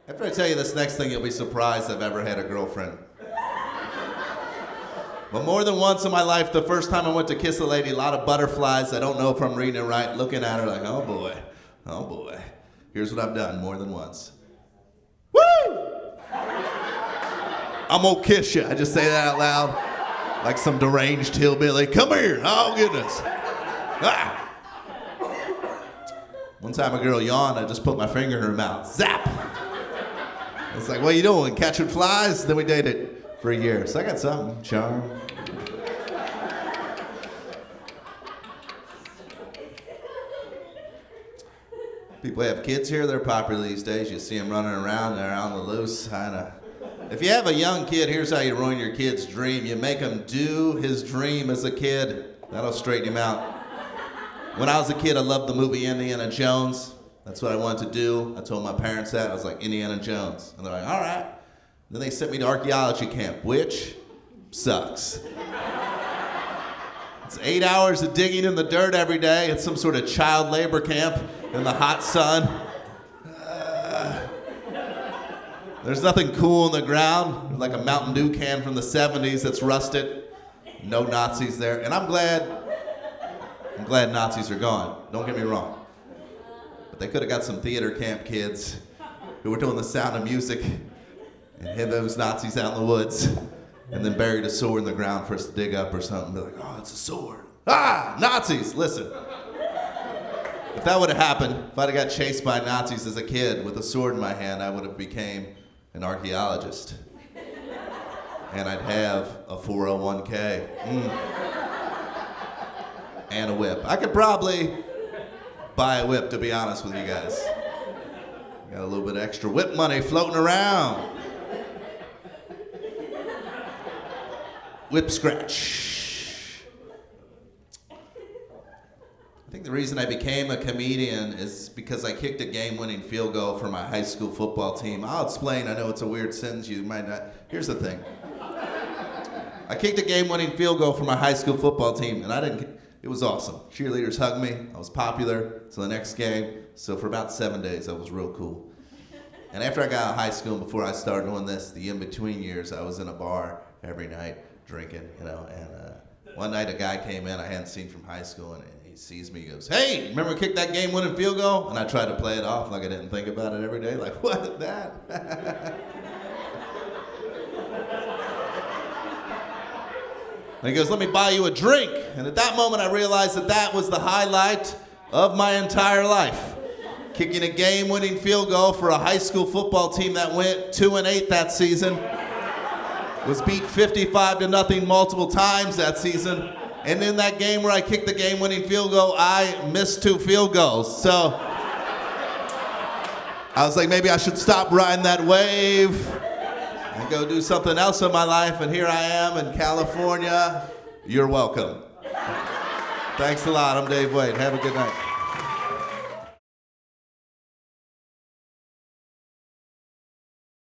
After I tell you this next thing, you'll be surprised I've ever had a girlfriend. But more than once in my life, the first time I went to kiss a lady, a lot of butterflies. I don't know if I'm reading it right, looking at her like, oh boy. Here's what I've done more than once. Woo! I'm gonna kiss you. I just say that out loud, like some deranged hillbilly. Come here. Oh, goodness. Ah. One time a girl yawned, I just put my finger in her mouth. Zap! It's like, what are you doing? Catching flies? Then we dated for a year. So I got something. Charm. People have kids here, they're popular these days. You see them running around, they're on the loose. If you have a young kid, here's how you ruin your kid's dream. You make him do his dream as a kid. That'll straighten him out. When I was a kid, I loved the movie Indiana Jones. That's what I wanted to do. I told my parents that. I was like, Indiana Jones. And they're like, all right. Then they sent me to archaeology camp, which sucks. It's 8 hours of digging in the dirt every day. It's some sort of child labor camp in the hot sun. There's nothing cool in the ground, like a Mountain Dew can from the 70s that's rusted. No Nazis there. And I'm glad Nazis are gone. Don't get me wrong. But they could have got some theater camp kids who were doing the Sound of Music and hid those Nazis out in the woods and then buried a sword in the ground for us to dig up or something. Be like, oh, it's a sword. Ah, Nazis, listen. If that would have happened, if I'd have got chased by Nazis as a kid with a sword in my hand, I would have became an archaeologist. And I'd have a 401k. And a whip. I could probably buy a whip, to be honest with you guys. Got a little bit of extra whip money floating around. Whip scratch. I think the reason I became a comedian is because I kicked a game-winning field goal for my high school football team. I'll explain. I know it's a weird sentence. You might not. Here's the thing. I kicked a game-winning field goal for my high school football team, and it was awesome. Cheerleaders hugged me. I was popular. So the next game, so for about 7 days, I was real cool. And after I got out of high school and before I started doing this, the in-between years, I was in a bar every night drinking, and one night a guy came in I hadn't seen from high school, and he sees me, he goes, hey, remember I kicked that game-winning field goal? And I tried to play it off like I didn't think about it every day, like, what, that? And he goes, let me buy you a drink. And at that moment, I realized that was the highlight of my entire life. Kicking a game-winning field goal for a high school football team that went 2-8 that season. Was beat 55-0 multiple times that season. And in that game where I kicked the game-winning field goal, I missed 2 field goals. So I was like, maybe I should stop riding that wave and go do something else in my life, and here I am in California. You're welcome. Thanks a lot. I'm Dave Wade. Have a good night.